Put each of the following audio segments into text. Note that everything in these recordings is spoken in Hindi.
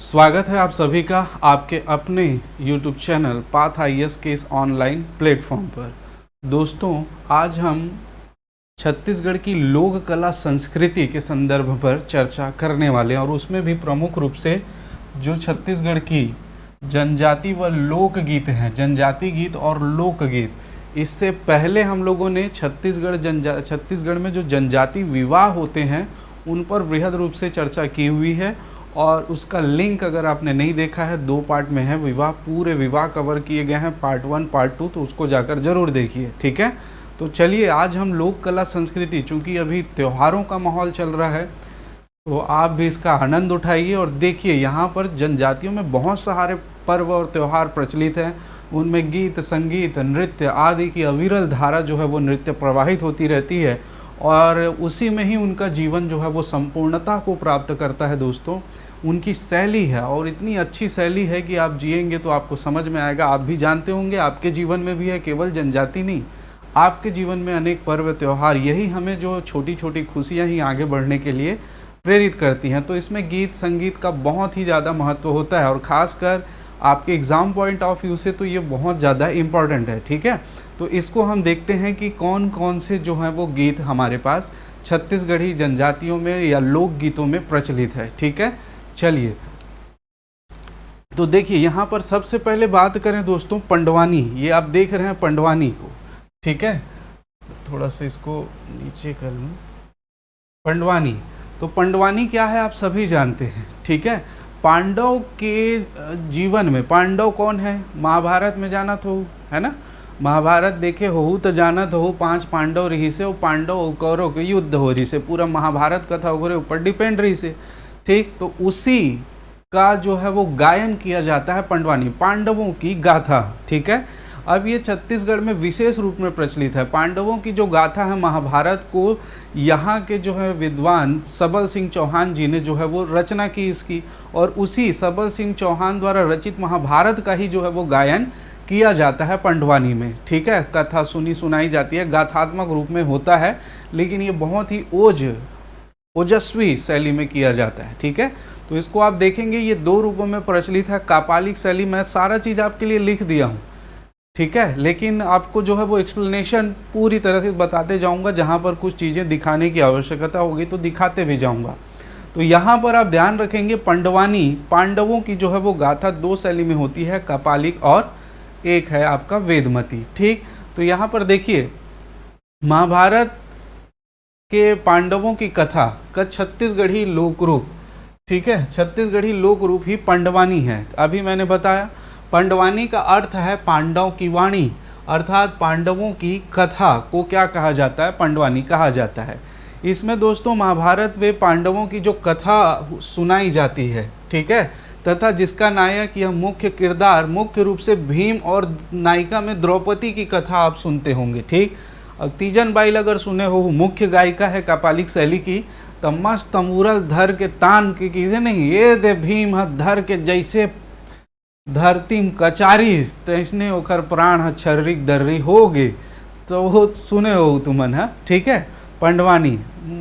स्वागत है आप सभी का आपके अपने YouTube चैनल पाथ IAS के इस ऑनलाइन प्लेटफॉर्म पर। दोस्तों, आज हम छत्तीसगढ़ की लोक कला संस्कृति के संदर्भ पर चर्चा करने वाले हैं और उसमें भी प्रमुख रूप से जो छत्तीसगढ़ की जनजाति व लोकगीत हैं, जनजाति गीत और लोकगीत। इससे पहले हम लोगों ने छत्तीसगढ़ में जो जनजाति विवाह होते हैं उन पर बृहद रूप से चर्चा की हुई है और उसका लिंक अगर आपने नहीं देखा है 2 पार्ट में है। पूरे विवाह कवर किए गए हैं, पार्ट 1 पार्ट 2, तो उसको जाकर ज़रूर देखिए। ठीक है, तो चलिए आज हम लोक कला संस्कृति, चूँकि अभी त्योहारों का माहौल चल रहा है तो आप भी इसका आनंद उठाइए और देखिए यहाँ पर जनजातियों में बहुत सारे पर्व और त्यौहार प्रचलित हैं। उनमें गीत, संगीत, नृत्य आदि की अविरल धारा जो है वो नृत्य प्रवाहित होती रहती है और उसी में ही उनका जीवन जो है वो संपूर्णता को प्राप्त करता है। दोस्तों, उनकी शैली है और इतनी अच्छी शैली है कि आप जिएंगे तो आपको समझ में आएगा। आप भी जानते होंगे, आपके जीवन में भी है, केवल जनजाति नहीं, आपके जीवन में अनेक पर्व त्यौहार, यही हमें जो छोटी छोटी खुशियां ही आगे बढ़ने के लिए प्रेरित करती हैं। तो इसमें गीत संगीत का बहुत ही ज़्यादा महत्व होता है और ख़ासकर आपके एग्ज़ाम पॉइंट ऑफ व्यू से तो ये बहुत ज़्यादा इम्पॉर्टेंट है। ठीक है, तो इसको हम देखते हैं कि कौन कौन से जो हैं वो गीत हमारे पास छत्तीसगढ़ी जनजातियों में या लोक गीतों में प्रचलित है। ठीक है, चलिए तो देखिए यहाँ पर सबसे पहले बात करें दोस्तों पंडवानी। ये आप देख रहे हैं पंडवानी को। ठीक है, थोड़ा सा इसको नीचे कर लूँ। पंडवानी, तो पंडवानी क्या है आप सभी जानते हैं। ठीक है, पांडव के जीवन में, पांडव कौन है, महाभारत में जाना तो है ना, महाभारत देखे हो तो जानत हो 5 पांडव रही से, वो पांडव और कौरव के युद्ध हो रही से, पूरा महाभारत कथा ओकरे ऊपर डिपेंड रही से। ठीक, तो उसी का जो है वो गायन किया जाता है पंडवानी, पांडवों की गाथा। ठीक है, अब ये छत्तीसगढ़ में विशेष रूप में प्रचलित है। पांडवों की जो गाथा है महाभारत को यहाँ के जो है विद्वान सबल सिंह चौहान जी ने जो है वो रचना की इसकी, और उसी सबल सिंह चौहान द्वारा रचित महाभारत का ही जो है वो गायन किया जाता है पंडवानी में। ठीक है, कथा सुनाई जाती है, गाथात्मक रूप में होता है, लेकिन ये बहुत ही ओजस्वी शैली में किया जाता है। ठीक है, तो इसको आप देखेंगे ये 2 रूपों में प्रचलित है। कापालिक शैली, मैं सारा चीज़ आपके लिए लिख दिया हूँ। ठीक है, लेकिन आपको जो है वो एक्सप्लेनेशन पूरी तरह से बताते जाऊँगा, जहाँ पर कुछ चीज़ें दिखाने की आवश्यकता होगी तो दिखाते भी जाऊँगा। तो यहाँ पर आप ध्यान रखेंगे पंडवानी, पांडवों की जो है वो गाथा 2 शैली में होती है, कापालिक और एक है आपका वेदमती। ठीक, तो यहाँ पर देखिए महाभारत के पांडवों की कथा का छत्तीसगढ़ी लोक रूप, ठीक है, छत्तीसगढ़ी लोक रूप ही पंडवानी है। अभी मैंने बताया पंडवानी का अर्थ है पांडव की वाणी, अर्थात पांडवों की कथा को क्या कहा जाता है, पंडवानी कहा जाता है। इसमें दोस्तों महाभारत में पांडवों की जो कथा सुनाई जाती है, ठीक है, तथा जिसका नायक या मुख्य किरदार मुख्य रूप से भीम और नायिका में द्रौपदी की कथा आप सुनते होंगे। ठीक, अब तीजन बाईल अगर सुने हो, मुख्य गायिका है कापालिक शैली की, तो मस्त तमूरल धर के तान के कीधे नहीं, ये दे भीम धर के जैसे धरती कचारी तैसने ओखर प्राण छर्रिक दर्री हो गे, तो वो सुने हो तुमन है। ठीक है, पंडवानी,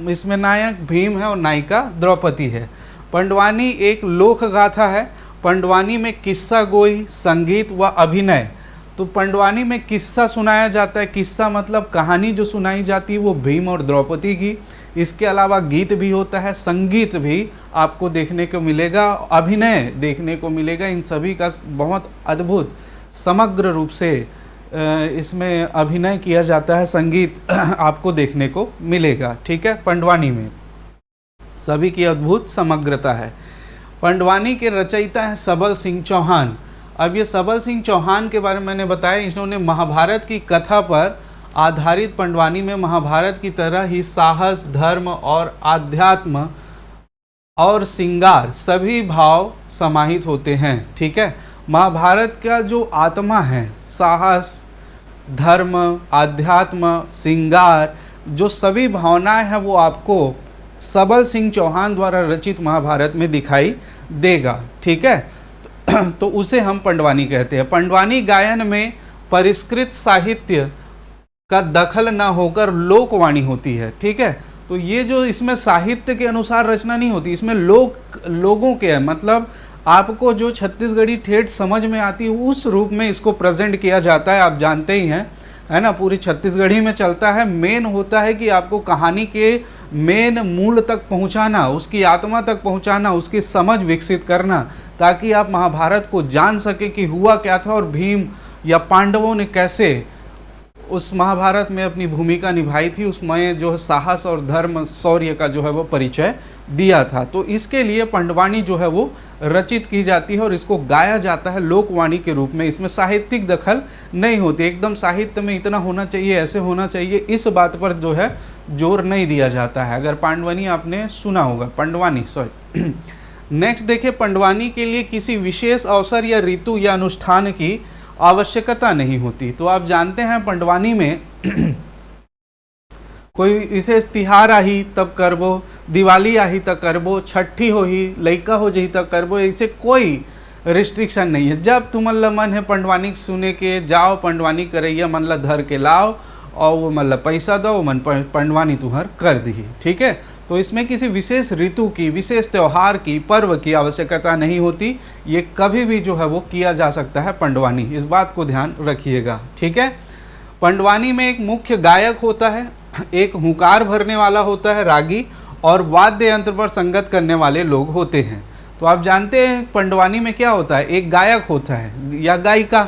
इसमें नायक भीम है और नायिका द्रौपदी है। पंडवानी एक लोक गाथा है। पंडवानी में किस्सा गोई, संगीत व अभिनय। तो पंडवानी में किस्सा सुनाया जाता है, किस्सा मतलब कहानी जो सुनाई जाती है वो भीम और द्रौपदी की। इसके अलावा गीत भी होता है, संगीत भी आपको देखने को मिलेगा, अभिनय देखने को मिलेगा। इन सभी का बहुत अद्भुत समग्र रूप से इसमें अभिनय किया जाता है, संगीत आपको देखने को मिलेगा। ठीक है, पंडवानी में सभी की अद्भुत समग्रता है। पंडवानी के रचयिता है सबल सिंह चौहान। अब ये सबल सिंह चौहान के बारे में मैंने बताया, इन्होंने महाभारत की कथा पर आधारित पंडवानी में महाभारत की तरह ही साहस, धर्म और आध्यात्म और श्रृंगार सभी भाव समाहित होते हैं। ठीक है, महाभारत का जो आत्मा है, साहस, धर्म, आध्यात्म, श्रृंगार, जो सभी भावनाएं हैं वो आपको सबल सिंह चौहान द्वारा रचित महाभारत में दिखाई देगा। ठीक है, तो उसे हम पंडवानी कहते हैं। पंडवानी गायन में परिष्कृत साहित्य का दखल न होकर लोकवाणी होती है। ठीक है, तो ये जो इसमें साहित्य के अनुसार रचना नहीं होती, इसमें लोगों के मतलब आपको जो छत्तीसगढ़ी ठेठ समझ में आती है उस रूप में इसको प्रेजेंट किया जाता है। आप जानते ही हैं, है ना, पूरी छत्तीसगढ़ी में चलता है। मेन होता है कि आपको कहानी के मेन मूल तक पहुंचाना, उसकी आत्मा तक पहुंचाना, उसकी समझ विकसित करना, ताकि आप महाभारत को जान सके कि हुआ क्या था और भीम या पांडवों ने कैसे उस महाभारत में अपनी भूमिका निभाई थी, उसमें जो है साहस और धर्म शौर्य का जो है वो परिचय दिया था। तो इसके लिए पंडवानी जो है वो रचित की जाती है और इसको गाया जाता है लोकवाणी के रूप में। इसमें साहित्यिक दखल नहीं होती, एकदम साहित्य में इतना होना चाहिए, ऐसे होना चाहिए, इस बात पर जो है जोर नहीं दिया जाता है। अगर पांडवानी आपने सुना होगा, पंडवानी सॉरी। नेक्स्ट देखिए, पंडवानी के लिए किसी विशेष अवसर या ऋतु या अनुष्ठान की आवश्यकता नहीं होती। तो आप जानते हैं पंडवानी में कोई विशेष तिहार आही तब करबो, दिवाली आही तब करबो, छठी हो ही, लइका हो जही तब करबो, ऐसे कोई रिस्ट्रिक्शन नहीं है। जब तुमन मन है पंडवानी सुने के, जाओ पंडवानी करैया मन ला धर के लाओ और वो मतलब पैसा दो, मन पंडवानी तुम्हार कर दी। ठीक है, तो इसमें किसी विशेष ऋतु की, विशेष त्यौहार की, पर्व की आवश्यकता नहीं होती। ये कभी भी जो है वो किया जा सकता है पंडवानी, इस बात को ध्यान रखिएगा। ठीक है, पंडवानी में एक मुख्य गायक होता है, एक हुंकार भरने वाला होता है रागी, और वाद्य यंत्र पर संगत करने वाले लोग होते हैं। तो आप जानते हैं पंडवानी में क्या होता है, एक गायक होता है या गायिका,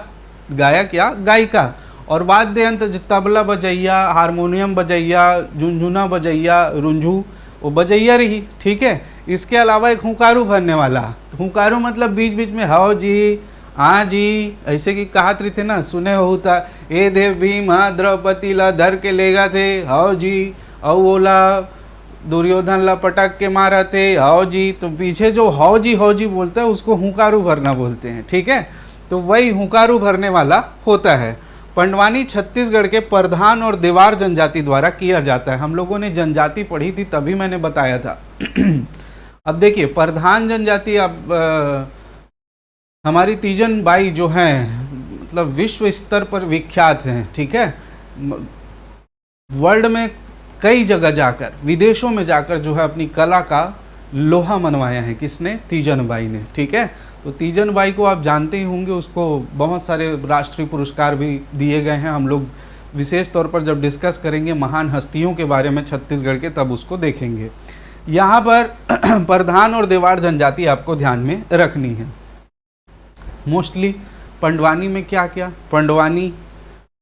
गायक या गायिका, और वाद्य यंत्र तबला बजैया, हारमोनियम बजैया, झुनझुना बजैया, रुंझू वो बजैया रही। ठीक है, इसके अलावा एक हुंकारू भरने वाला, हुंकारू मतलब बीच बीच में हाओ जी, हाँ जी, ऐसे की कहात रही थे ना, सुने होता, ए देव भीम हाँ द्रौपदी ला धर के लेगा थे, हाओ जी, औ ओला दुर्योधन ला पटक के मारा थे, हाओ जी। तो पीछे जो हाओ जी बोलता है उसको हुंकारू भरना बोलते हैं। ठीक है, तो वही हुंकारू भरने वाला होता है। पंडवानी छत्तीसगढ़ के प्रधान और देवार जनजाति द्वारा किया जाता है। हम लोगों ने जनजाति पढ़ी थी तभी मैंने बताया था। अब देखिए, प्रधान जनजाति, अब हमारी तीजन बाई जो हैं, मतलब विश्व स्तर पर विख्यात हैं। ठीक है, वर्ल्ड में कई जगह जाकर, विदेशों में जाकर जो है अपनी कला का लोहा मनवाया है। किसने? तीजन बाई ने। ठीक है, तो तीजन बाई को आप जानते ही होंगे, उसको बहुत सारे राष्ट्रीय पुरस्कार भी दिए गए हैं। हम लोग विशेष तौर पर जब डिस्कस करेंगे महान हस्तियों के बारे में छत्तीसगढ़ के, तब उसको देखेंगे। यहाँ पर प्रधान और देवार जनजाति आपको ध्यान में रखनी है। मोस्टली पंडवानी में क्या क्या, पंडवानी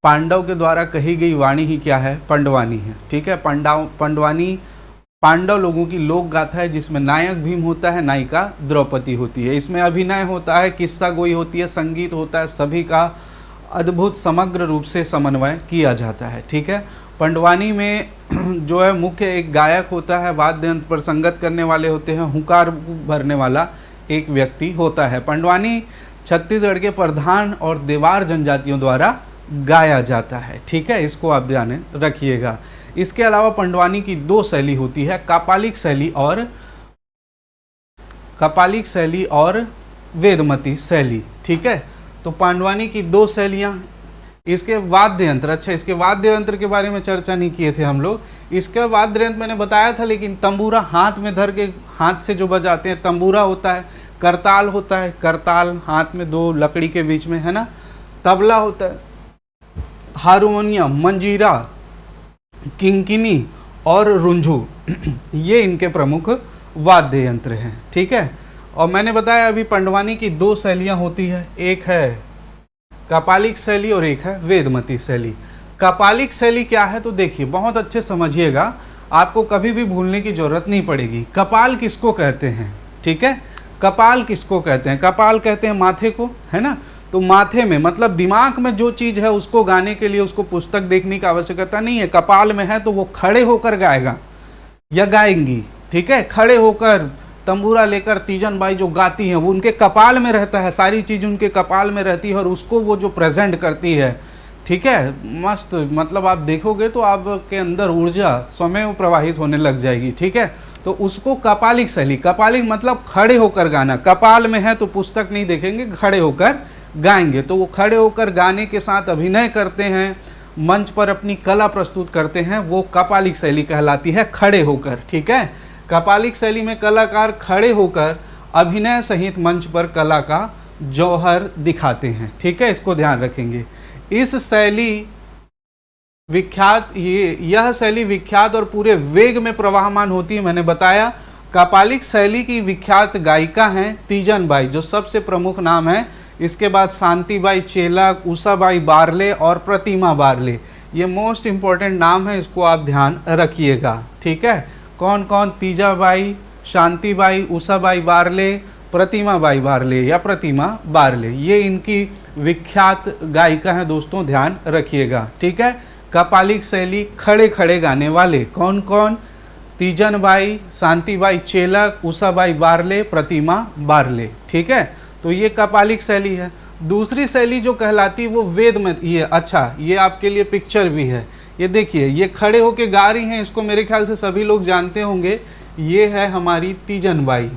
पांडव के द्वारा कही गई वाणी ही क्या है, पंडवानी है। ठीक है, पंडवानी पांडव लोगों की लोक गाथा है, जिसमें नायक भीम होता है, नायिका द्रौपदी होती है। इसमें अभिनय होता है, किस्सा गोई होती है, संगीत होता है, सभी का अद्भुत समग्र रूप से समन्वय किया जाता है। ठीक है, पंडवानी में जो है मुख्य एक गायक होता है, वाद्य यंत्र पर संगत करने वाले होते हैं, हुंकार भरने वाला एक व्यक्ति होता है। पंडवानी छत्तीसगढ़ के प्रधान और देवार जनजातियों द्वारा गाया जाता है। ठीक है, इसको आप ध्यान रखिएगा। इसके अलावा पंडवानी की दो शैली होती है, कपालिक शैली और वेदमती शैली। ठीक है, तो पांडवानी की दो शैलियाँ। इसके वाद्य यंत्र, अच्छा इसके वाद्य यंत्र के बारे में चर्चा नहीं किए थे हम लोग। इसका वाद्य यंत्र मैंने बताया था, लेकिन तंबूरा हाथ में धर के हाथ से जो बजाते हैं, तंबूरा होता है, करताल होता है, करताल हाथ में दो लकड़ी के बीच में, है ना, तबला होता है, हारमोनियम, मंजीरा, किंकिनी और रुंझू, ये इनके प्रमुख वाद्य यंत्र हैं। ठीक है, और मैंने बताया अभी पंडवानी की दो शैलियाँ होती है, एक है कपालिक शैली और एक है वेदमती शैली। कपालिक शैली क्या है, तो देखिए बहुत अच्छे समझिएगा, आपको कभी भी भूलने की जरूरत नहीं पड़ेगी। कपाल किसको कहते हैं? ठीक है, कपाल किसको कहते हैं? कपाल कहते हैं माथे को, है ना। तो माथे में मतलब दिमाग में जो चीज़ है उसको गाने के लिए उसको पुस्तक देखने की आवश्यकता नहीं है। कपाल में है तो वो खड़े होकर गाएगा या गाएंगी। ठीक है, खड़े होकर तंबूरा लेकर तीजन बाई जो गाती हैं वो उनके कपाल में रहता है, सारी चीज़ उनके कपाल में रहती है और उसको वो जो प्रेजेंट करती है। ठीक है, मस्त, मतलब आप देखोगे तो आपके अंदर ऊर्जा स्वयं प्रवाहित होने लग जाएगी। ठीक है, तो उसको कपालिक शैली, कपालिक मतलब खड़े होकर गाना। कपाल में है तो पुस्तक नहीं देखेंगे, खड़े होकर गाएंगे। तो वो खड़े होकर गाने के साथ अभिनय करते हैं, मंच पर अपनी कला प्रस्तुत करते हैं, वो कपालिक शैली कहलाती है, खड़े होकर। ठीक है, कपालिक शैली में कलाकार खड़े होकर अभिनय सहित मंच पर कला का जौहर दिखाते हैं। ठीक है, इसको ध्यान रखेंगे। इस शैली विख्यात, यह शैली विख्यात और पूरे वेग में प्रवाहमान होती है। मैंने बताया कापालिक शैली की विख्यात गायिका हैं तीजन बाई, जो सबसे प्रमुख नाम है। इसके बाद शांतिबाई चेलक, उषाबाई बारले और प्रतिमा बारले, ये मोस्ट इंपॉर्टेंट नाम है, इसको आप ध्यान रखिएगा। ठीक है, कौन कौन? तीजाबाई, शांतिबाई, उषाबाई बारले, प्रतिमा बाई बारले या प्रतिमा बारले, ये इनकी विख्यात गायिका हैं दोस्तों, ध्यान रखिएगा। ठीक है, कपालिक शैली खड़े खड़े गाने वाले कौन कौन? तीजन बाई, शांतिबाई चेलक, उषाबाई बारले, प्रतिमा बारले। ठीक है, तो ये कपालिक शैली है। दूसरी शैली जो कहलाती वो वेद में, ये अच्छा, ये आपके लिए पिक्चर भी है, ये देखिए, ये खड़े होके गा रही हैं, इसको मेरे ख्याल से सभी लोग जानते होंगे। ये है हमारी तीजन बाई,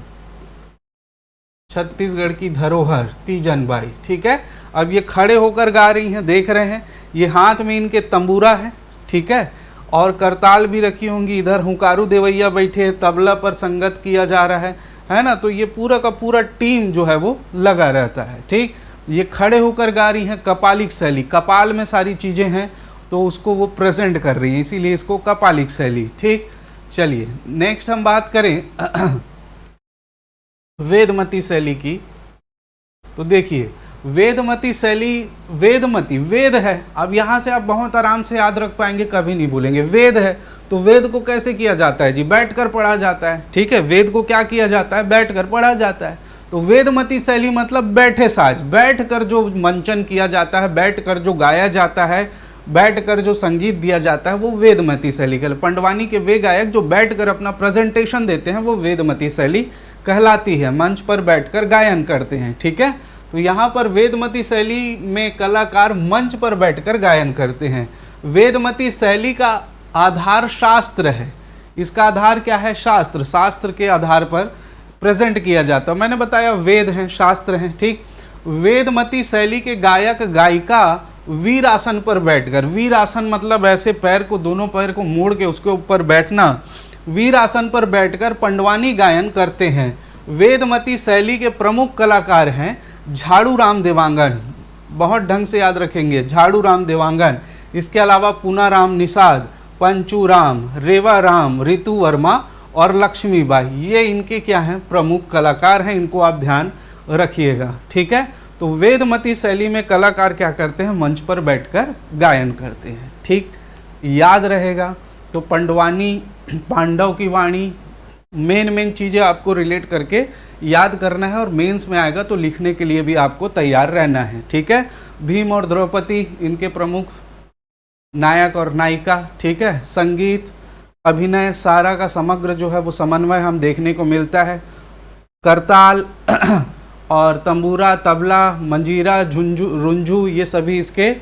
छत्तीसगढ़ की धरोहर तीजन बाई। ठीक है, अब ये खड़े होकर गा रही हैं, देख रहे हैं, ये हाथ में इनके तंबूरा है। ठीक है, और करताल भी रखी होंगी, इधर हुंकारू देवैया बैठे, तबला पर संगत किया जा रहा है ना। तो ये पूरा का पूरा टीम जो है वो लगा रहता है। ठीक, ये खड़े होकर गा रही हैं, कपालिक शैली, कपाल में सारी चीज़ें हैं तो उसको वो प्रेजेंट कर रही हैं, इसीलिए इसको कपालिक शैली। ठीक, चलिए नेक्स्ट हम बात करें वेदमती शैली की। तो देखिए वेदमती शैली, वेदमती वेद है, अब यहाँ से आप बहुत आराम से याद रख पाएंगे, कभी नहीं भूलेंगे। वेद है तो वेद को कैसे किया जाता है जी? बैठकर पढ़ा जाता है। ठीक है, वेद को क्या किया जाता है? बैठकर पढ़ा जाता है। तो वेदमती शैली मतलब बैठे साज, बैठकर जो मंचन किया जाता है, बैठकर जो गाया जाता है, बैठकर जो संगीत दिया जाता है, वो वेदमती शैली कहलाती है। पंडवानी के वे गायक जो बैठकर अपना प्रेजेंटेशन देते हैं वो वेदमती शैली कहलाती है, मंच पर बैठकर गायन करते हैं। ठीक है, तो यहाँ पर वेदमती शैली में कलाकार मंच पर बैठकर गायन करते हैं। वेदमती शैली का आधार शास्त्र है। इसका आधार क्या है? शास्त्र, शास्त्र के आधार पर प्रेजेंट किया जाता है। मैंने बताया वेद हैं, शास्त्र हैं। ठीक, वेदमती शैली के गायक गायिका वीर आसन पर बैठकर, वीर आसन मतलब ऐसे पैर को, दोनों पैर को मोड़ के उसके ऊपर बैठना, वीर आसन पर बैठकर पंडवानी गायन करते हैं। वेदमती शैली के प्रमुख कलाकार हैं झाड़ू राम देवांगन, बहुत ढंग से याद रखेंगे, झाड़ू राम देवांगन। इसके अलावा पूनाराम निषाद, पंचू राम, रेवा राम, ऋतु वर्मा और लक्ष्मीबाई, ये इनके क्या हैं? प्रमुख कलाकार हैं, इनको आप ध्यान रखिएगा। ठीक है, तो वेदमती शैली में कलाकार क्या करते हैं? मंच पर बैठकर गायन करते हैं। ठीक, याद रहेगा। तो पंडवानी, पांडव की वाणी, मेन चीज़ें आपको रिलेट करके याद करना है और मेंस में आएगा तो लिखने के लिए भी आपको तैयार रहना है। ठीक है, भीम और द्रौपदी इनके प्रमुख नायक और नायिका। ठीक है, संगीत, अभिनय, सारा का समग्र जो है वो समन्वय हम देखने को मिलता है। करताल और तंबूरा, तबला, मंजीरा, झुंझू, रुंझू, ये सभी इसके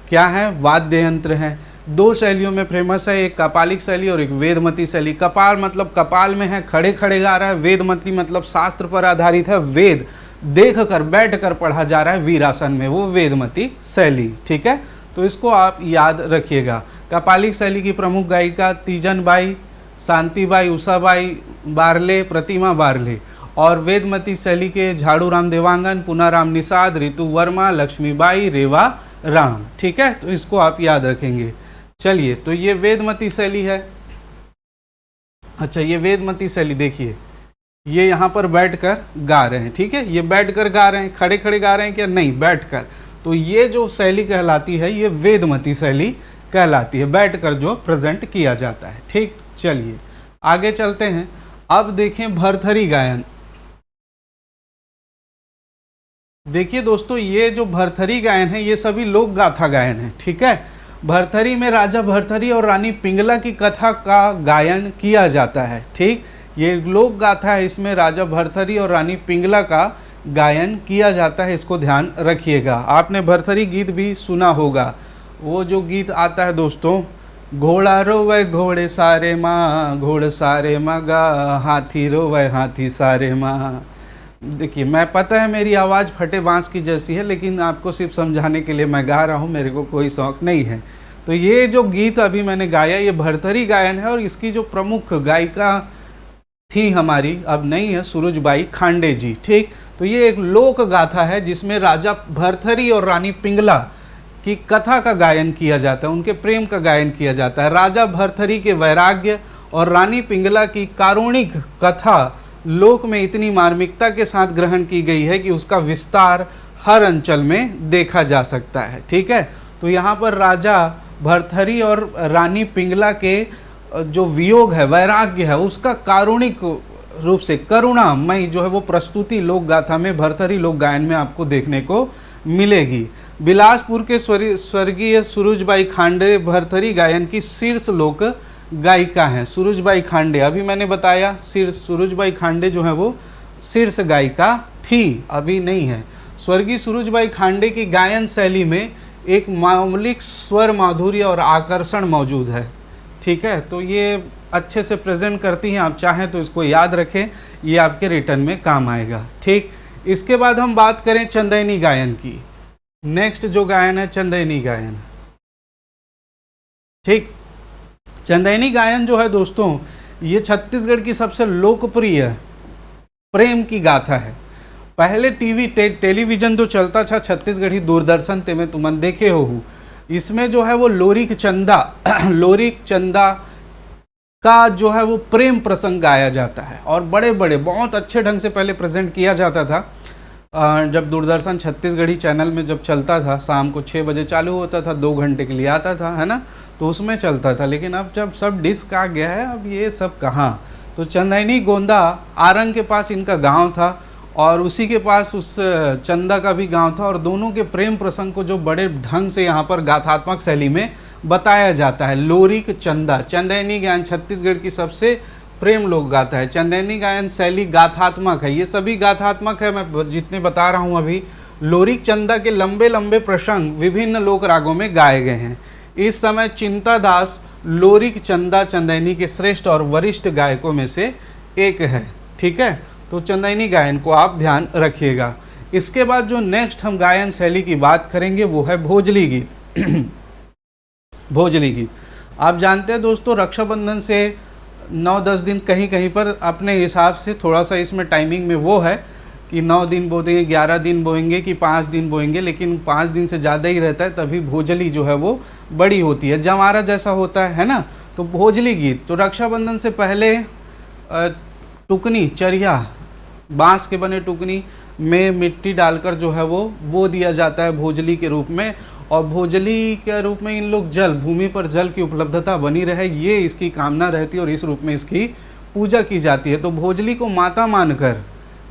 क्या हैं? वाद्य यंत्र हैं। दो शैलियों में फेमस है, एक कपालिक शैली और एक वेदमती शैली। कपाल मतलब कपाल में है, खड़े खड़े गा रहा है। वेदमती मतलब शास्त्र पर आधारित है, वेद देख कर बैठ कर पढ़ा जा रहा है वीरासन में, वो वेदमती शैली। ठीक है, तो इसको आप याद रखिएगा। कपालिक शैली की प्रमुख गायिका तीजन बाई, शांतिबाई, उषाबाई बारले, प्रतिमा बारले, और वेदमती शैली के झाड़ू राम देवांगन, पूनाराम निषाद, ऋतु वर्मा, लक्ष्मीबाई, रेवा राम। ठीक है, तो इसको आप याद रखेंगे। चलिए, तो ये वेदमती शैली है। अच्छा, ये वेदमती शैली देखिए, ये यहाँ पर बैठकर गा रहे हैं। ठीक है, ये बैठकर गा रहे हैं, खड़े खड़े गा रहे हैं क्या? नहीं, बैठकर। तो ये जो शैली कहलाती है ये वेदमती शैली कहलाती है, बैठकर जो प्रेजेंट किया जाता है। ठीक, चलिए आगे चलते हैं। अब देखें भरथरी गायन। देखिए दोस्तों, ये जो भरथरी गायन है ये सभी लोक गाथा गायन है। ठीक है, भरथरी में राजा भरथरी और रानी पिंगला की कथा का गायन किया जाता है। ठीक, ये लोक गाथा है, इसमें राजा भरथरी और रानी पिंगला का गायन किया जाता है, इसको ध्यान रखिएगा। आपने भरथरी गीत भी सुना होगा, वो जो गीत आता है दोस्तों, घोड़ा रोवे घोड़े सारे माँ, घोड़ सारे मगा, हाथी रोवे हाथी सारे माँ। देखिए, मैं पता है मेरी आवाज़ फटे बांस की जैसी है, लेकिन आपको सिर्फ समझाने के लिए मैं गा रहा हूँ, मेरे को कोई शौक़ नहीं है। तो ये जो गीत अभी मैंने गाया ये भरथरी गायन है और इसकी जो प्रमुख गायिका थी हमारी, अब नहीं है, सूरजबाई खांडे जी। ठीक, तो ये एक लोक गाथा है जिसमें राजा भरथरी और रानी पिंगला की कथा का गायन किया जाता है, उनके प्रेम का गायन किया जाता है। राजा भरथरी के वैराग्य और रानी पिंगला की कारुणिक कथा लोक में इतनी मार्मिकता के साथ ग्रहण की गई है कि उसका विस्तार हर अंचल में देखा जा सकता है। ठीक है, तो यहाँ पर राजा भरथरी और रानी पिंगला के जो वियोग है, वैराग्य है, उसका कारुणिक रूप से करुणामय जो है वो प्रस्तुति लोक गाथा में, भरथरी लोक गायन में आपको देखने को मिलेगी। बिलासपुर के स्वर्गीय सूरजबाई खांडे भरथरी गायन की शीर्ष लोक गायिका हैं। सूरजबाई खांडे, अभी मैंने बताया सूरजबाई खांडे जो है वो शीर्ष गायिका थी, अभी नहीं है। स्वर्गीय सूरजबाई खांडे की गायन शैली में एक मौलिक स्वर माधुर्य और आकर्षण मौजूद है। ठीक है, तो ये अच्छे से प्रेजेंट करती हैं, आप चाहें तो इसको याद रखें, ये आपके रिटर्न में काम आएगा। ठीक, इसके बाद हम बात करें चंदैनी गायन की। नेक्स्ट जो गायन है चंदैनी गायन। ठीक, चंदैनी गायन जो है दोस्तों, ये छत्तीसगढ़ की सबसे लोकप्रिय प्रेम की गाथा है। पहले टेलीविजन जो चलता था छत्तीसगढ़ी दूरदर्शन ते में तुमन देखे हो, इसमें जो है वो लोरिक चंदा का जो है वो प्रेम प्रसंग गाया जाता है और बड़े बड़े बहुत अच्छे ढंग से पहले प्रेजेंट किया जाता था। जब दूरदर्शन छत्तीसगढ़ी चैनल में जब चलता था, शाम को 6 बजे चालू होता था, 2 घंटे के लिए आता था, है ना, तो उसमें चलता था। लेकिन अब जब सब डिस्क आ गया है, अब ये सब कहाँ। तो चंदैनी गोंदा आरंग के पास इनका गांव था और उसी के पास उस चंदा का भी गांव था, और दोनों के प्रेम प्रसंग को जो बड़े ढंग से यहाँ पर गाथात्मक शैली में बताया जाता है। लोरिक चंदा, चंदैनी गायन छत्तीसगढ़ की सबसे प्रेम लोक गाथा है। चंदैनी गायन शैली गाथात्मक है, ये सभी गाथात्मक है, मैं जितने बता रहा हूँ अभी। लोरिक चंदा के लंबे लंबे प्रसंग विभिन्न लोक रागों में गाए गए हैं। इस समय चिंता दास लोरिक चंदा चंदैनी के श्रेष्ठ और वरिष्ठ गायकों में से एक है। ठीक है, तो चंदैनी गायन को आप ध्यान रखिएगा। इसके बाद जो नेक्स्ट हम गायन शैली की बात करेंगे वो है भोजली गीत। भोजली गीत, आप जानते हैं दोस्तों, रक्षाबंधन से 9-10 दिन कहीं कहीं पर अपने हिसाब से थोड़ा सा इसमें टाइमिंग में वो है कि 9 दिन बो देंगे, 11 दिन बोएंगे कि 5 दिन बोएंगे, लेकिन 5 दिन से ज़्यादा ही रहता है, तभी भोजली जो है वो बड़ी होती है, जवारा जैसा होता है ना। तो भोजली गीत, तो रक्षाबंधन से पहले टुकनी, चरिया, बांस के बने टुकनी में मिट्टी डालकर जो है वो बो दिया जाता है भोजली के रूप में, और भोजली के रूप में इन लोग जल, भूमि पर जल की उपलब्धता बनी रहे, ये इसकी कामना रहती है और इस रूप में इसकी पूजा की जाती है। तो भोजली को माता मानकर,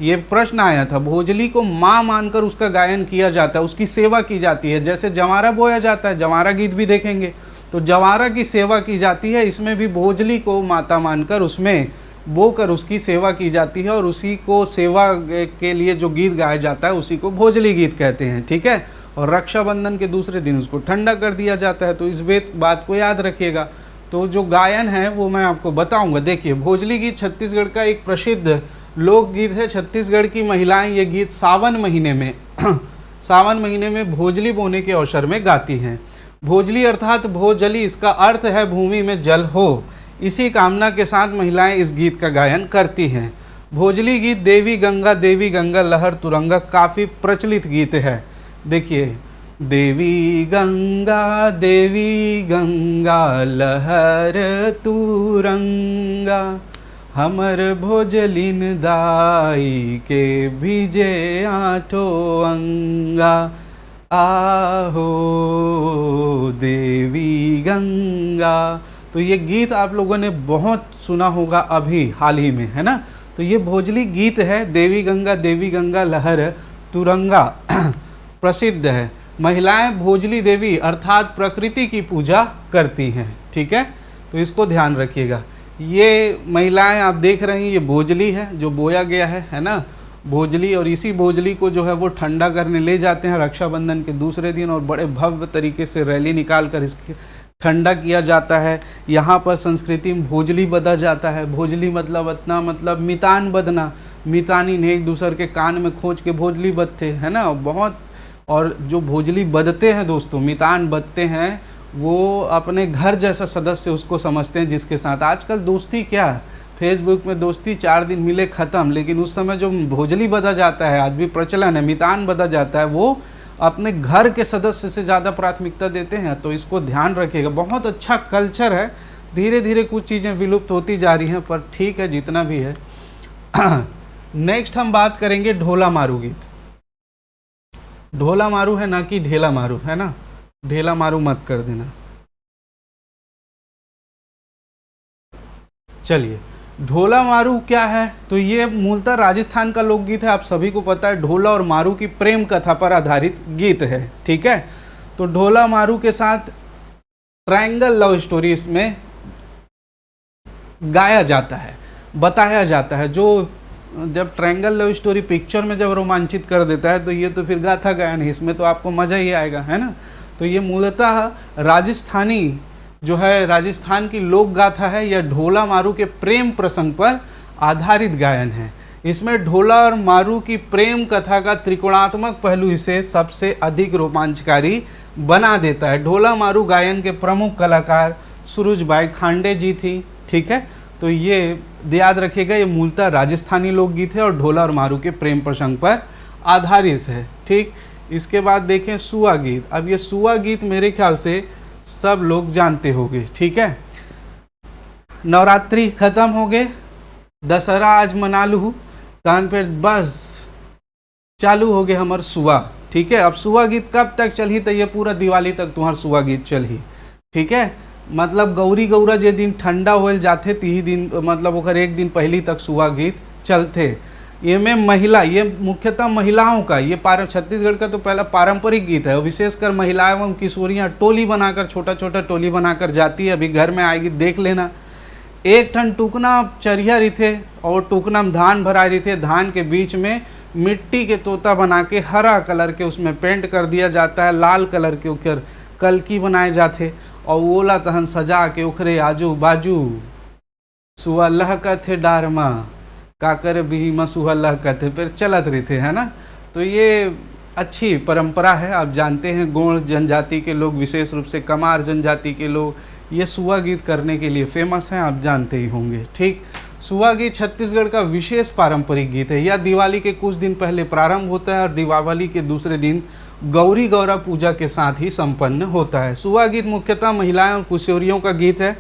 ये प्रश्न आया था, भोजली को माँ मानकर उसका गायन किया जाता है, उसकी सेवा की जाती है। जैसे जवारा बोया जाता है, जवारा गीत भी देखेंगे, तो जवारा की सेवा की जाती है, इसमें भी भोजली को माता मानकर उसमें बोकर उसकी सेवा की जाती है, और उसी को सेवा के लिए जो गीत गाया जाता है उसी को भोजली गीत कहते हैं। ठीक है, और रक्षाबंधन के दूसरे दिन उसको ठंडा कर दिया जाता है, तो इस बात को याद रखिएगा। तो जो गायन है वो मैं आपको बताऊंगा। देखिए, भोजली गीत छत्तीसगढ़ का एक प्रसिद्ध लोकगीत है। छत्तीसगढ़ की महिलाएं ये गीत सावन महीने में सावन महीने में भोजली बोने के अवसर में गाती हैं। भोजली अर्थात भोजली, इसका अर्थ है भूमि में जल हो। इसी कामना के साथ महिलाएं इस गीत का गायन करती हैं। भोजली गीत देवी गंगा लहर तुरंगा काफ़ी प्रचलित गीत है। देखिए, देवी गंगा लहर तुरंगा, हमर भोजलिन दाई के भिजे आठो अंगा, आहो देवी गंगा। तो ये गीत आप लोगों ने बहुत सुना होगा अभी हाल ही में, है ना। तो ये भोजली गीत है, देवी गंगा लहर तुरंगा प्रसिद्ध है। महिलाएं भोजली देवी अर्थात प्रकृति की पूजा करती हैं। ठीक है, तो इसको ध्यान रखिएगा। ये महिलाएं आप देख रही हैं, ये भोजली है जो बोया गया है ना, भोजली। और इसी भोजली को जो है वो ठंडा करने ले जाते हैं रक्षाबंधन के दूसरे दिन, और बड़े भव्य तरीके से रैली निकाल कर इसके ठंडा किया जाता है। यहाँ पर संस्कृति में भोजली बधा जाता है। भोजली मतलब इतना, मतलब मितान बदना, मितानी ने एक दूसरे के कान में खोज के भोजली बधते, है ना, बहुत। और जो भोजली बधते हैं दोस्तों, मितान बधते हैं, वो अपने घर जैसा सदस्य उसको समझते हैं जिसके साथ। आजकल दोस्ती क्या, फेसबुक में दोस्ती 4 दिन मिले ख़त्म, लेकिन उस समय जो भोजली बधा जाता है, आज भी प्रचलन है, मितान बधा जाता है, वो अपने घर के सदस्य से ज़्यादा प्राथमिकता देते हैं। तो इसको ध्यान रखिएगा। बहुत अच्छा कल्चर है, धीरे धीरे कुछ चीज़ें विलुप्त होती जा रही हैं, पर ठीक है जितना भी है। नेक्स्ट हम बात करेंगे ढोला मारू गीत। ढोला मारू है ना कि ढेला मारू, है ना, ढेला मारू मत कर देना। चलिए, ढोला मारू क्या है? तो ये मूलतः राजस्थान का लोकगीत है। आप सभी को पता है, ढोला और मारू की प्रेम कथा पर आधारित गीत है, ठीक है। तो ढोला मारू के साथ ट्रायंगल लव स्टोरी इसमें गाया जाता है, बताया जाता है। जो जब ट्रायंगल लव स्टोरी पिक्चर में जब रोमांचित कर देता है, तो ये तो फिर गाथा गायन है, इसमें तो आपको मज़ा ही आएगा, है ना। तो ये मूलतः राजस्थानी जो है, राजस्थान की लोक गाथा है। यह ढोला मारू के प्रेम प्रसंग पर आधारित गायन है। इसमें ढोला और मारू की प्रेम कथा का त्रिकोणात्मक पहलू इसे सबसे अधिक रोमांचकारी बना देता है। ढोला मारू गायन के प्रमुख कलाकार सुरुजबाई खांडे जी थी, ठीक है। तो ये याद रखिएगा, ये मूलतः राजस्थानी लोकगीत है और ढोला और मारू के प्रेम प्रसंग पर आधारित है, ठीक। इसके बाद देखें सुआ गीत। अब ये सुआ गीत मेरे ख्याल से सब लोग जानते होंगे, ठीक है। नवरात्रि खत्म हो गए, दशहरा आज मना लू, तान फिर बस चालू हो गए हमार सुआ, ठीक है। अब सुआ गीत कब तक चली? तो ये पूरा दिवाली तक तुम्हार सुआ गीत चली, ठीक है। मतलब गौरी गौरा जे दिन ठंडा होल जाते ती दिन, मतलब ओकर एक दिन पहली तक सुआ गीत चलते। ये में महिला, ये मुख्यतः महिलाओं का, ये छत्तीसगढ़ का तो पहला पारंपरिक गीत है। विशेषकर महिलाएं एवं किशोरियाँ टोली बनाकर, छोटा छोटा टोली बनाकर जाती है। अभी घर में आएगी देख लेना। एक ठन टुकना चरिया रही और टुकना में धान भरा रही थे। धान के बीच में मिट्टी के तोता बना के हरा कलर के उसमें पेंट कर दिया जाता है, लाल कलर के उकर कलकी बनाए जाते और ओला तहन सजा के उखरे आजू बाजू सुआ लहका थे डारमा काकर भी मसुहल्ला कहते फिर चलत रहे थे, है ना। तो ये अच्छी परंपरा है। आप जानते हैं गोंड जनजाति के लोग, विशेष रूप से कमार जनजाति के लोग, ये सुआ गीत करने के लिए फेमस हैं, आप जानते ही होंगे, ठीक। सुआ गीत छत्तीसगढ़ का विशेष पारंपरिक गीत है। यह दिवाली के कुछ दिन पहले प्रारंभ होता है और दीपावली के दूसरे दिन गौरी गौरा पूजा के साथ ही संपन्न होता है। सुआ गीत मुख्यतः महिलाएं और किशोरियों का गीत है।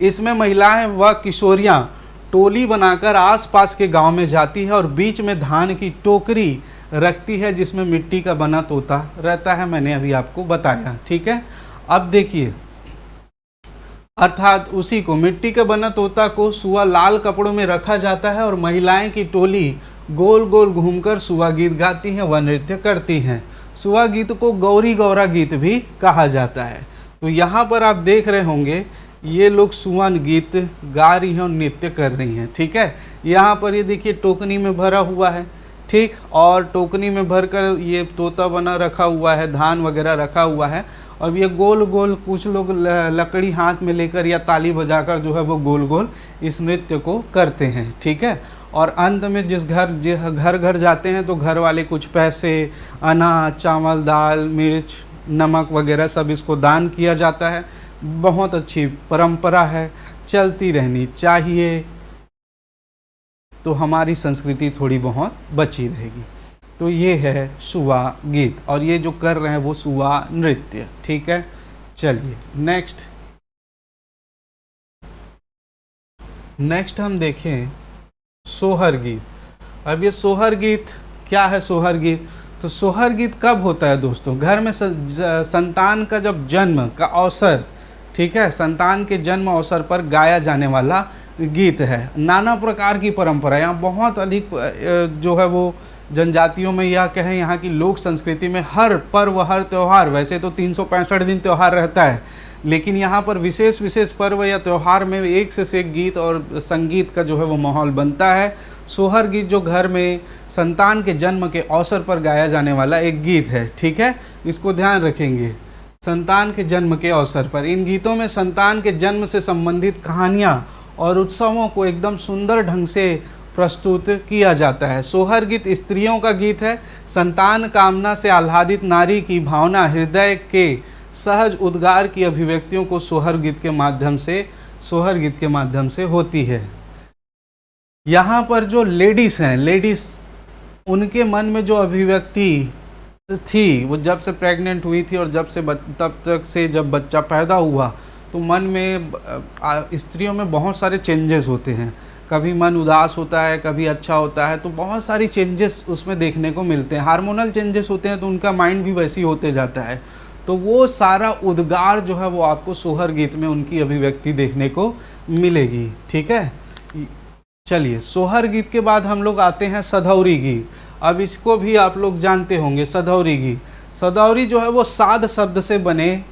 इसमें महिलाएं व किशोरियां टोली बनाकर आसपास के गांव में जाती है और बीच में धान की टोकरी रखती है जिसमें मिट्टी का बना तोता रहता है। मैंने अभी आपको बताया, ठीक है। अब देखिए, अर्थात उसी को, मिट्टी का बना तोता को सुआ लाल कपड़ों में रखा जाता है और महिलाएं की टोली गोल गोल घूमकर सुआ गीत गाती हैं व नृत्य करती हैं। सुआ गीत को गौरी गौरा गीत भी कहा जाता है। तो यहाँ पर आप देख रहे होंगे ये लोग सुवन गीत गा रही हैं और नृत्य कर रही हैं, ठीक है। यहाँ पर ये देखिए टोकनी में भरा हुआ है, ठीक, और टोकनी में भरकर ये तोता बना रखा हुआ है, धान वगैरह रखा हुआ है। अब ये गोल गोल कुछ लोग लकड़ी हाथ में लेकर या ताली बजाकर जो है वो गोल गोल इस नृत्य को करते हैं, ठीक है। और अंत में जिस घर घर जाते हैं तो घर वाले कुछ पैसे, अनाज, चावल, दाल, मिर्च, नमक वगैरह सब इसको दान किया जाता है। बहुत अच्छी परंपरा है, चलती रहनी चाहिए, तो हमारी संस्कृति थोड़ी बहुत बची रहेगी। तो ये है सुआ गीत और ये जो कर रहे हैं वो सुआ नृत्य, ठीक है। चलिए नेक्स्ट हम देखें सोहर गीत। अब ये सोहर गीत क्या है? सोहर गीत, तो सोहर गीत कब होता है दोस्तों? घर में संतान का जब जन्म का अवसर, ठीक है, संतान के जन्म अवसर पर गाया जाने वाला गीत है। नाना प्रकार की परंपरा, यहाँ बहुत अधिक जो है वो जनजातियों में, या कहें यहाँ की लोक संस्कृति में हर पर्व, हर त्यौहार, वैसे तो 365 दिन त्यौहार रहता है, लेकिन यहाँ पर विशेष पर्व या त्यौहार में एक से एक गीत और संगीत का जो है वो माहौल बनता है। सोहर गीत जो घर में संतान के जन्म के अवसर पर गाया जाने वाला एक गीत है, ठीक है, इसको ध्यान रखेंगे। संतान के जन्म के अवसर पर इन गीतों में संतान के जन्म से संबंधित कहानियाँ और उत्सवों को एकदम सुंदर ढंग से प्रस्तुत किया जाता है। सोहर गीत स्त्रियों का गीत है। संतान कामना से आह्लादित नारी की भावना, हृदय के सहज उद्गार की अभिव्यक्तियों को सोहर गीत के माध्यम से होती है। यहाँ पर जो लेडीज़ हैं, लेडीज़ उनके मन में जो अभिव्यक्ति थी वो जब से प्रेग्नेंट हुई थी और तब तक से जब बच्चा पैदा हुआ, तो मन में स्त्रियों में बहुत सारे चेंजेस होते हैं। कभी मन उदास होता है, कभी अच्छा होता है, तो बहुत सारी चेंजेस उसमें देखने को मिलते हैं। हार्मोनल चेंजेस होते हैं तो उनका माइंड भी वैसे ही होते जाता है। तो वो सारा उद्गार जो है वो आपको सोहर गीत में उनकी अभिव्यक्ति देखने को मिलेगी। ठीक है, चलिए सोहर गीत के बाद हम लोग आते हैं सधौरी गीत। अब इसको भी आप लोग जानते होंगे, सधौरी गीत। सधौरी जो है वो साध शब्द से बने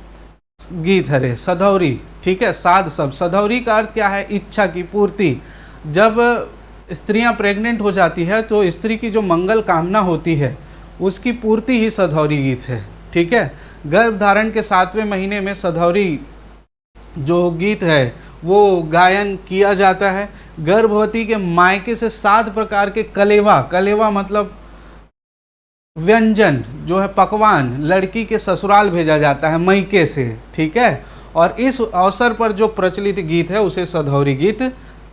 गीत है रे, सधौरी। ठीक है, साध शब्द। सधौरी का अर्थ क्या है? इच्छा की पूर्ति। जब स्त्रियां प्रेग्नेंट हो जाती है तो स्त्री की जो मंगल कामना होती है उसकी पूर्ति ही सधौरी गीत है। ठीक है, गर्भ धारण के 7वें महीने में सधौरी जो गीत है वो गायन किया जाता है। गर्भवती के मायके से 7 प्रकार के कलेवा मतलब व्यंजन जो है, पकवान, लड़की के ससुराल भेजा जाता है मैके से। ठीक है, और इस अवसर पर जो प्रचलित गीत है उसे सधौरी गीत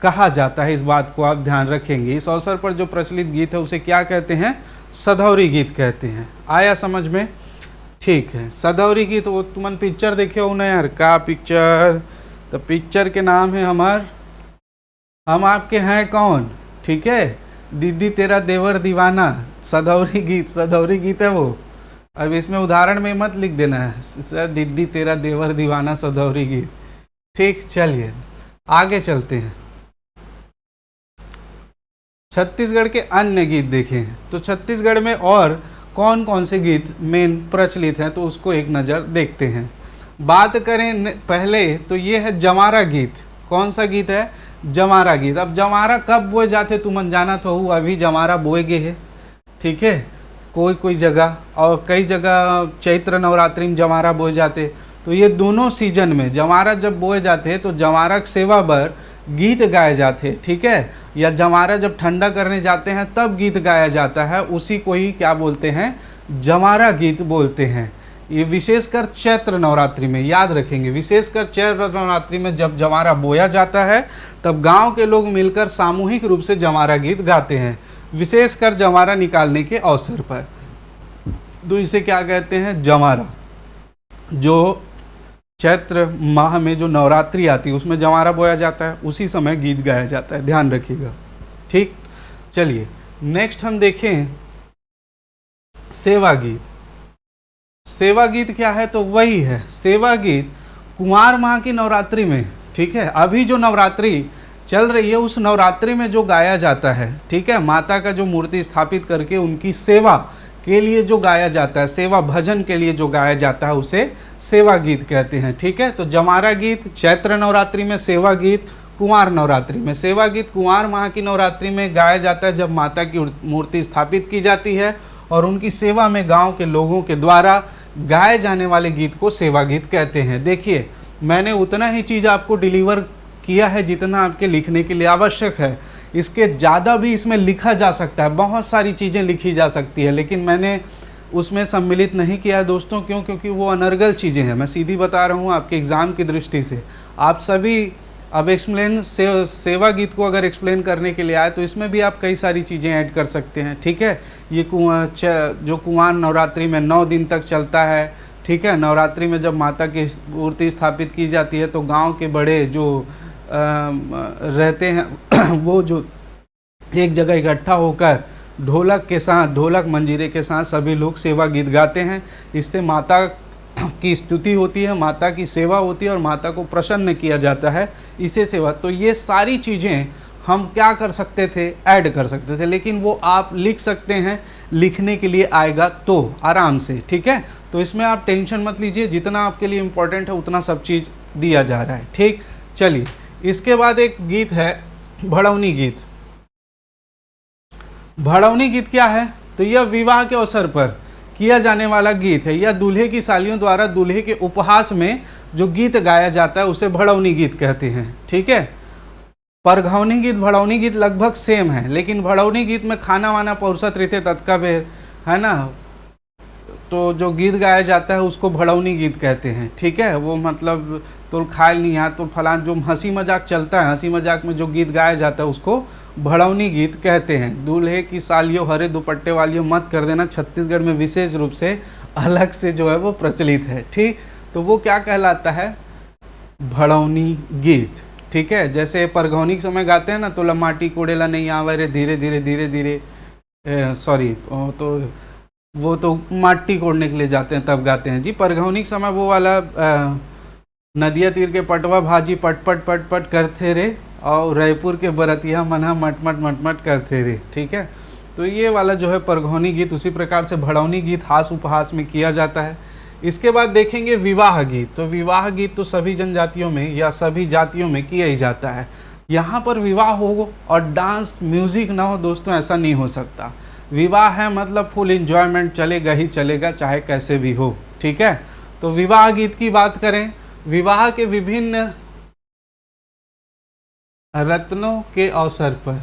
कहा जाता है। इस बात को आप ध्यान रखेंगे। इस अवसर पर जो प्रचलित गीत है उसे क्या कहते हैं? सधौरी गीत कहते हैं। आया समझ में? ठीक है, सधौरी गीत। वो तुमन पिक्चर देखे हो ना यार, का पिक्चर? तो पिक्चर के नाम है हम आपके हैं कौन। ठीक है, दीदी तेरा देवर दीवाना, सधौरी गीत है वो। अब इसमें उदाहरण में मत लिख देना है दीदी तेरा देवर दीवाना सधौरी गीत। ठीक, चलिए आगे चलते हैं। छत्तीसगढ़ के अन्य गीत देखें तो छत्तीसगढ़ में और कौन कौन से गीत मेन प्रचलित हैं तो उसको एक नज़र देखते हैं। बात करें पहले तो ये है जमारा गीत। कौन सा गीत है? जमारा गीत। अब जमारा कब बोए जाते तुमन जाना तो हो, अभी जमारा बोए गए है। ठीक है, कोई जगह और कई जगह चैत्र नवरात्रि में जमारा बोए जाते। तो ये दोनों सीजन में जमारा जब बोए जाते हैं तो जमारा सेवा बर गीत गाए जाते। ठीक है, या जमारा जब ठंडा करने जाते हैं तब गीत गाया जाता है, उसी को ही क्या बोलते हैं? जमारा गीत बोलते हैं। ये विशेषकर चैत्र नवरात्रि में, याद रखेंगे, विशेषकर चैत्र नवरात्रि में जब जमारा बोया जाता है तब गांव के लोग मिलकर सामूहिक रूप से जमारा गीत गाते हैं, विशेषकर जमारा निकालने के अवसर पर। तो इसे क्या कहते हैं? जमारा। जो चैत्र माह में जो नवरात्रि आती है उसमें जमारा बोया जाता है, उसी समय गीत गाया जाता है, ध्यान रखिएगा। ठीक, चलिए नेक्स्ट हम देखें सेवा गीत। सेवा गीत क्या है? तो वही है सेवा गीत कुंवार माह की नवरात्रि में। ठीक है, अभी जो नवरात्रि चल रही है उस नवरात्रि में जो गाया जाता है। ठीक है, माता का जो मूर्ति स्थापित करके उनकी सेवा के लिए जो गाया जाता है, सेवा भजन के लिए जो गाया जाता है उसे सेवा गीत कहते हैं। ठीक है, तो जमारा गीत चैत्र नवरात्रि में, सेवा गीत कुंवार नवरात्रि में। सेवा गीत कुंवार माह की नवरात्रि में गाया जाता है जब माता की मूर्ति स्थापित की जाती है और उनकी सेवा में गांव के लोगों के द्वारा गाए जाने वाले गीत को सेवा गीत कहते हैं। देखिए, मैंने उतना ही चीज़ आपको डिलीवर किया है जितना आपके लिखने के लिए आवश्यक है। इसके ज़्यादा भी इसमें लिखा जा सकता है, बहुत सारी चीज़ें लिखी जा सकती है, लेकिन मैंने उसमें सम्मिलित नहीं किया है दोस्तों। क्यों? क्योंकि वो अनर्गल चीज़ें हैं। मैं सीधी बता रहा हूँ आपके एग्ज़ाम की दृष्टि से। आप सभी अब सेवा गीत को अगर एक्सप्लेन करने के लिए आए तो इसमें भी आप कई सारी चीज़ें ऐड कर सकते हैं। ठीक है, ये जो कुंवार नवरात्रि में 9 दिन तक चलता है। ठीक है, नवरात्रि में जब माता की मूर्ति स्थापित की जाती है तो गांव के बड़े जो रहते हैं वो जो एक जगह इकट्ठा होकर ढोलक के साथ, ढोलक मंजीरे के साथ सभी लोग सेवा गीत गाते हैं। इससे माता की स्तुति होती है, माता की सेवा होती है और माता को प्रसन्न किया जाता है, इसे सेवा। तो ये सारी चीज़ें हम क्या कर सकते थे? ऐड कर सकते थे, लेकिन वो आप लिख सकते हैं, लिखने के लिए आएगा तो आराम से। ठीक है, तो इसमें आप टेंशन मत लीजिए, जितना आपके लिए इम्पोर्टेंट है उतना सब चीज़ दिया जा रहा है। ठीक, चलिए इसके बाद एक गीत है भड़ौनी गीत। भड़ौनी गीत क्या है? तो यह विवाह के अवसर पर किया जाने वाला गीत है। यह दूल्हे की सालियों द्वारा दूल्हे के उपहास में जो गीत गाया जाता है उसे भड़ौनी गीत कहते हैं। ठीक है, परघौनी गीत भड़ौनी गीत लगभग सेम है, लेकिन भड़ौनी गीत में खाना वाना पौरसत रहते तत्का बेर, है ना। तो जो गीत गाया जाता है उसको भड़ौनी गीत कहते हैं। ठीक है, वो मतलब तो खायल नहीं है तो फलान, जो हंसी मजाक चलता है, हंसी मजाक में जो गीत गाया जाता है उसको भड़ौनी गीत कहते हैं। दूल्हे की सालियों हरे दुपट्टे वालियों मत कर देना, छत्तीसगढ़ में विशेष रूप से अलग से जो है वो प्रचलित है। ठीक, तो वो क्या कहलाता है, भड़ौनी गीत। ठीक है, जैसे परघौनी के समय गाते हैं ना, तो लमाटी कोड़ेला नहीं आवे रे धीरे धीरे धीरे धीरे, सॉरी तो वो तो माटी कोड़ने के लिए जाते हैं तब गाते हैं जी। परघौनी के समय वो वाला नदिया तीर के पटवा भाजी पट पट पट पट करते रे, और रायपुर के बरतिया मना मटमट मटमट करते रे। ठीक है, तो ये वाला जो है परघौनी गीत। उसी प्रकार से भड़ौनी गीत हास उपहास में किया जाता है। इसके बाद देखेंगे विवाह गीत। तो विवाह गीत तो सभी जनजातियों में या सभी जातियों में किया ही जाता है। यहाँ पर विवाह हो और डांस म्यूजिक ना हो दोस्तों, ऐसा नहीं हो सकता। विवाह है मतलब फुल एंजॉयमेंट चलेगा ही चलेगा, चाहे कैसे भी हो। ठीक है, तो विवाह गीत की बात करें, विवाह के विभिन्न रत्नों के अवसर पर,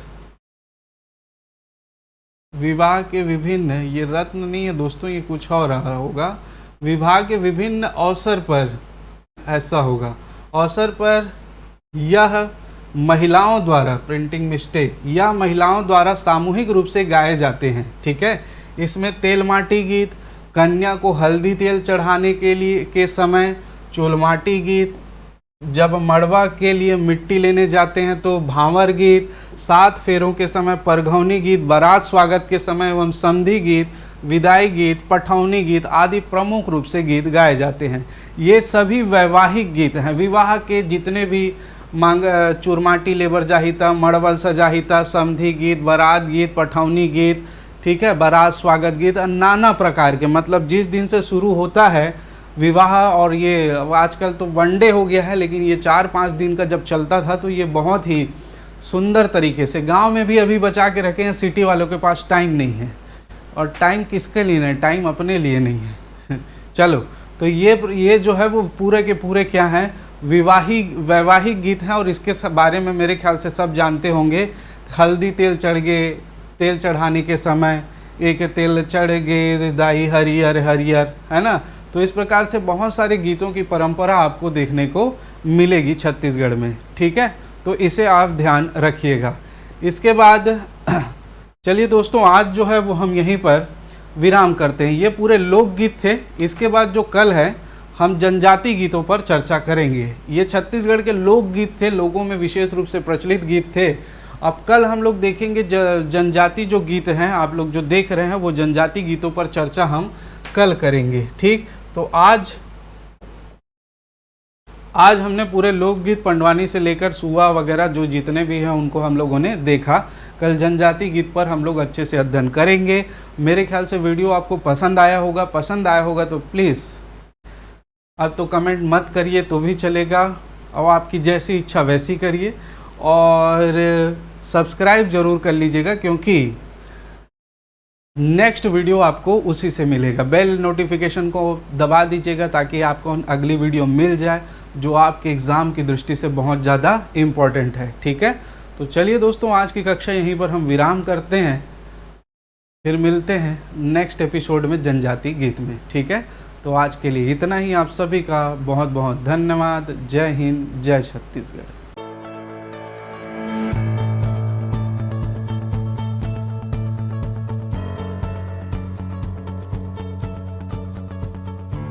विवाह के विभिन्न, ये रत्न नहीं है दोस्तों, ये कुछ और रहा होगा। विवाह के विभिन्न अवसर पर ऐसा होगा, अवसर पर यह महिलाओं द्वारा, प्रिंटिंग मिस्टेक, या महिलाओं द्वारा सामूहिक रूप से गाए जाते हैं। ठीक है, इसमें तेल माटी गीत, कन्या को हल्दी तेल चढ़ाने के लिए के समय चोलमाटी गीत, जब मड़वा के लिए मिट्टी लेने जाते हैं तो भांवर गीत, 7 फेरों के समय परघौनी गीत, बारात स्वागत के समय एवं समधी गीत, विदाई गीत, पठौनी गीत आदि प्रमुख रूप से गीत गाए जाते हैं। ये सभी वैवाहिक गीत हैं। विवाह के जितने भी मांग चुरमाटी लेबर जाहिता, मड़वल सजाहिता, समधी गीत, बारात गीत, पठौनी गीत, ठीक है, बारात स्वागत गीत, नाना प्रकार के, मतलब जिस दिन से शुरू होता है विवाह, और ये आजकल तो वनडे हो गया है, लेकिन ये 4-5 दिन का जब चलता था तो ये बहुत ही सुंदर तरीके से गांव में भी अभी बचा के रखे हैं। सिटी वालों के पास टाइम नहीं है, और टाइम किसके लिए नहीं, टाइम अपने लिए नहीं है। चलो, तो ये जो है वो पूरे के पूरे क्या हैं, वैवाहिक गीत हैं, और इसके बारे में मेरे ख्याल से सब जानते होंगे। हल्दी तेल चढ़ गए, तेल चढ़ाने के समय एक तेल चढ़ गए दाई हरियर हरियर, है ना। तो इस प्रकार से बहुत सारे गीतों की परंपरा आपको देखने को मिलेगी छत्तीसगढ़ में। ठीक है, तो इसे आप ध्यान रखिएगा। इसके बाद चलिए दोस्तों, आज जो है वो हम यहीं पर विराम करते हैं। ये पूरे लोकगीत थे। इसके बाद जो कल है हम जनजाति गीतों पर चर्चा करेंगे। ये छत्तीसगढ़ के लोकगीत थे, लोगों में विशेष रूप से प्रचलित गीत थे। अब कल हम लोग देखेंगे जनजाति जो गीत हैं, आप लोग जो देख रहे हैं वो जनजाति गीतों पर चर्चा हम कल करेंगे। ठीक, तो आज हमने पूरे लोकगीत पंडवानी से लेकर सुआ वगैरह जो जितने भी हैं उनको हम लोगों ने देखा। कल जनजाति गीत पर हम लोग अच्छे से अध्ययन करेंगे। मेरे ख्याल से वीडियो आपको पसंद आया होगा तो प्लीज़ अब तो कमेंट मत करिए तो भी चलेगा, और आपकी जैसी इच्छा वैसी करिए, और सब्सक्राइब ज़रूर कर लीजिएगा, क्योंकि नेक्स्ट वीडियो आपको उसी से मिलेगा। बेल नोटिफिकेशन को दबा दीजिएगा ताकि आपको अगली वीडियो मिल जाए, जो आपके एग्ज़ाम की दृष्टि से बहुत ज़्यादा इम्पोर्टेंट है। ठीक है, तो चलिए दोस्तों, आज की कक्षा यहीं पर हम विराम करते हैं, फिर मिलते हैं नेक्स्ट एपिसोड में जनजाति गीत में। ठीक है, तो आज के लिए इतना ही। आप सभी का बहुत बहुत धन्यवाद। जय हिंद, जय छत्तीसगढ़।